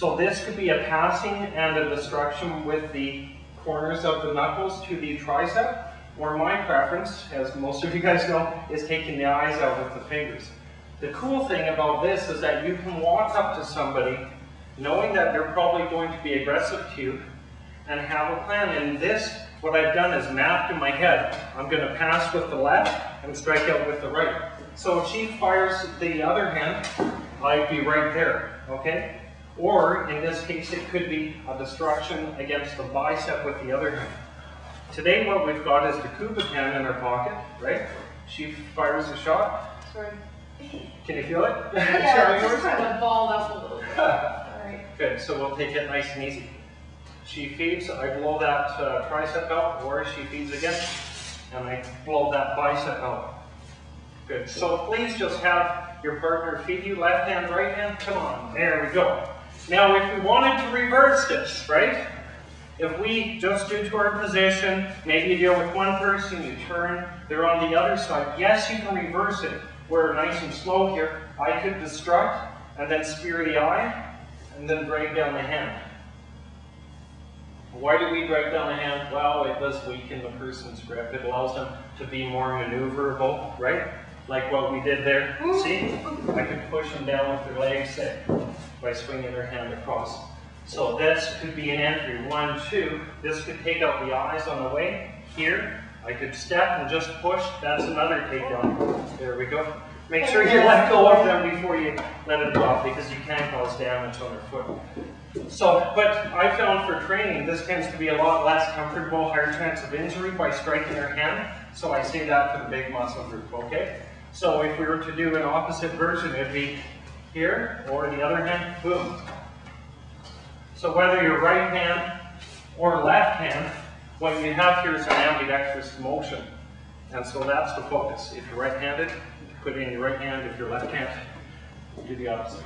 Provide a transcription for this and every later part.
So this could be a passing and a destruction with the corners of the knuckles to the tricep, or my preference, as most of you guys know, is taking the eyes out with the fingers. The cool thing about this is that you can walk up to somebody knowing that they're probably going to be aggressive to you and have a plan. And this, what I've done is mapped in my head. I'm going to pass with the left and strike out with the right. So if she fires the other hand, I'd be right there, okay? Or in this case, it could be a destruction against the bicep with the other hand. Today what we've got is the Kuba pen in her pocket, right? She fires a shot. Sorry. Can you feel it? Yeah, it's just kind of balled up a little bit. Alright. Good, so we'll take it nice and easy. She feeds, I blow that tricep out, or she feeds again, and I blow that bicep out. Good, so please just have your partner feed you left hand, right hand, come on, there we go. Now if we wanted to reverse this, right? If we just due to our position, maybe you deal with one person, you turn, they're on the other side. Yes, you can reverse it. We're nice and slow here. I could destruct, and then spear the eye, and then drag down the hand. Why do we drag down the hand? Well, it does weaken the person's grip. It allows them to be more maneuverable, right? Like what we did there. See? I could push them down with their legs there by swinging their hand across. So this could be an entry. 1, 2. This could take out the eyes on the way. Here, I could step and just push. That's another takedown. There we go. Make sure you let go of them before you let it drop, because you can cause damage on their foot. So, but I found for training, this tends to be a lot less comfortable, higher chance of injury by striking their hand. So I say that for the big muscle group, okay? So if we were to do an opposite version, it'd be here, or the other hand, boom. So whether you're right hand or left hand, what you have here is an ambidextrous motion. And so that's the focus. If you're right-handed, put it in your right hand. If you're left-handed, do the opposite.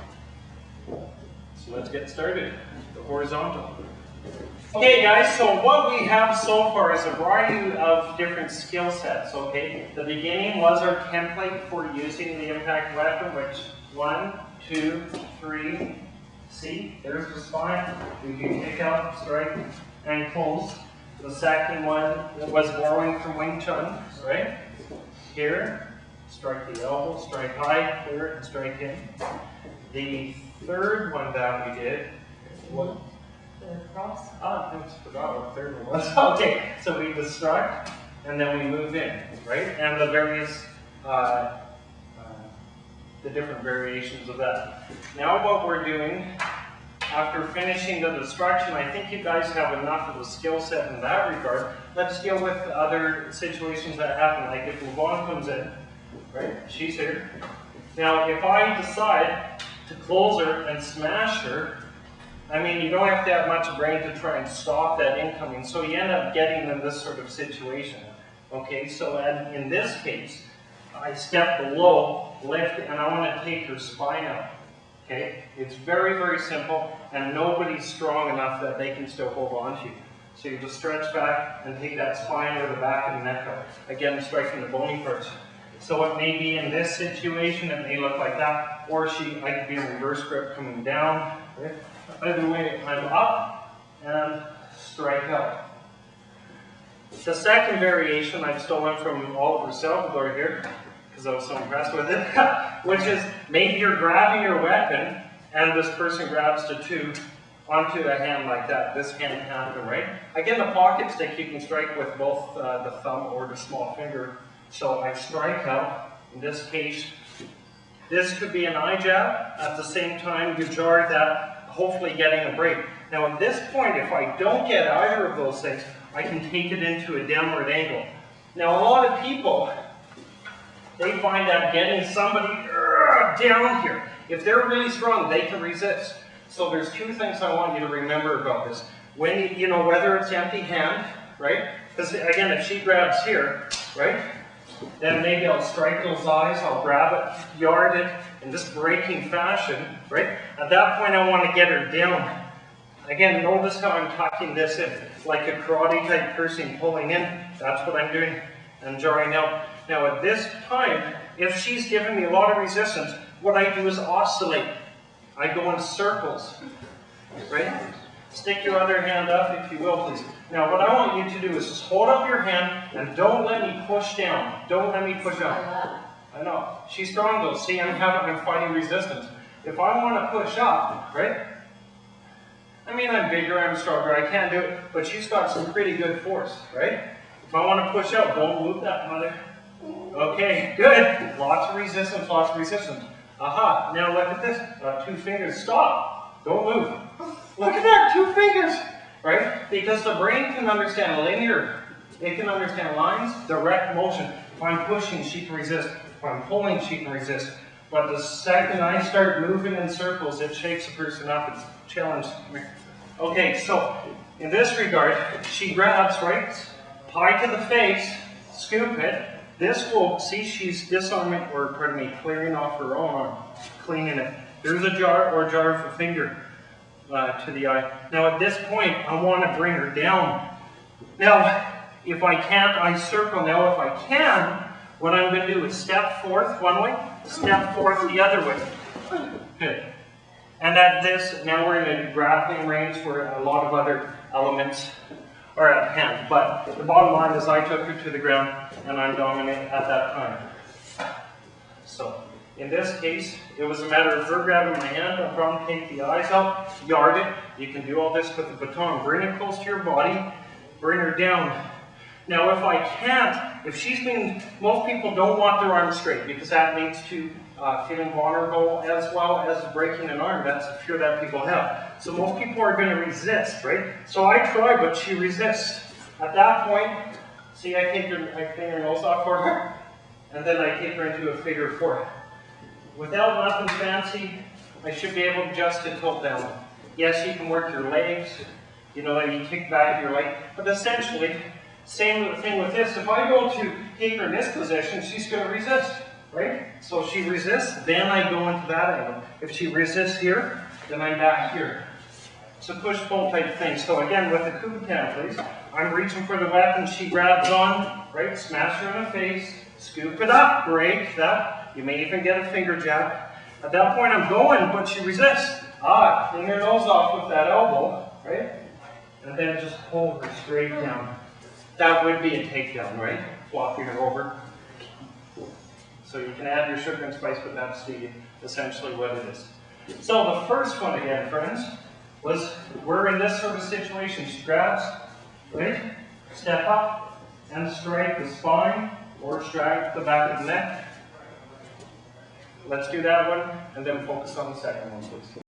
So let's get started. The horizontal. Okay guys, so what we have so far is a variety of different skill sets, okay? The beginning was our template for using the impact weapon, which 1, 2, 3, see, there's the spine. We can kick out, strike, and close. The second one was borrowing from Wing Chun, right? Here, strike the elbow, strike high, clear it, and strike in. The third one that we did, what? The cross. Ah, I forgot what the third one was. Okay, so we destruct, and then we move in, right? And the various, the different variations of that. Now what we're doing, after finishing the destruction, I think you guys have enough of a skill set in that regard. Let's deal with other situations that happen, like if Yvonne comes in, right? She's here. Now, if I decide to close her and smash her, I mean, you don't have to have much brain to try and stop that incoming, so you end up getting in this sort of situation. Okay, so in this case, I step below, lift, and I want to take her spine out. Okay, it's very, very simple, and nobody's strong enough that they can still hold on to you. So you just stretch back and take that spine or the back of the neck out. Again, striking the bony parts. So it may be in this situation, it may look like that, or I could be in reverse grip coming down. Right? Either way, I'm up and strike out. The second variation I've stolen from Oliver Salvador here, because I was so impressed with it, which is maybe you're grabbing your weapon and this person grabs the two onto the hand like that. This can happen, right? Again, the pocket stick you can strike with both the thumb or the small finger. So I strike out. In this case, this could be an eye jab. At the same time, you jar that, hopefully getting a break. Now at this point, if I don't get either of those things, I can take it into a downward angle. Now a lot of people, they find that getting somebody down here, if they're really strong, they can resist. So there's two things I want you to remember about this. When you know, whether it's empty hand, right? Because again, if she grabs here, right? Then maybe I'll strike those eyes, I'll grab it, yard it in this breaking fashion, right? At that point, I want to get her down. Again, notice how I'm tucking this in, like a karate type person pulling in. That's what I'm doing, and jarring out. Now at this time, if she's giving me a lot of resistance, what I do is oscillate. I go in circles. right? Stick your other hand up, if you will, please. Now, what I want you to do is just hold up your hand and don't let me push down. Don't let me push up. I know. She's strong though. See, I'm fighting resistance. If I want to push up, right? I mean, I'm bigger, I'm stronger, I can't do it, but she's got some pretty good force, right? If I want to push up, don't move that, mother. Okay, good. Lots of resistance, lots of resistance. Aha, now look at this. 2 fingers, stop. Don't move. Look at that, 2 fingers, right? Because the brain can understand linear. It can understand lines, direct motion. If I'm pushing, she can resist. If I'm pulling, she can resist. But the second I start moving in circles, it shakes a person up. It's a challenge. Okay, so in this regard, she grabs, right? High to the face, scoop it. This will, see, she's disarming, or pardon me, clearing off her own arm, cleaning it. There's a jar or jar of a finger to the eye. Now at this point, I want to bring her down. Now, if I can't, I circle. Now if I can, what I'm going to do is step forth one way, step forth the other way. Good. And at this, now we're in a grappling range where a lot of other elements are at hand. But the bottom line is I took her to the ground and I'm dominant at that time. So, in this case, it was a matter of her grabbing my hand, I'll probably take the eyes out, yard it. You can do all this with the baton. Bring it close to your body, bring her down. Now if I can't, if she's been, most people don't want their arm straight because that leads to feeling vulnerable as well as breaking an arm. That's a fear that people have. So most people are going to resist, right? So I try, but she resists. At that point, see, I clean her nose off for her, and then I take her into a figure 4. Without nothing fancy, I should be able just to tilt down. Yes, you can work your legs, you know, you kick back your leg, but essentially, same thing with this. If I go to take her in this position, she's going to resist, right? So if she resists, then I go into that angle. If she resists here, then I'm back here. It's a push-pull type thing. So again, with the Kubutan, please, I'm reaching for the weapon. She grabs on, right? Smash her in the face, scoop it up, break that. You may even get a finger jab. At that point, I'm going, but she resists. Clean her nose off with that elbow, right? And then just pull her straight down. That would be a takedown, right? Flopping her over. So you can add your sugar and spice, but that's essentially what it is. So the first one again, friends, was we're in this sort of situation. She grabs, right? Step up and strike the spine or strike the back of the neck. Let's do that one and then focus on the second one, please.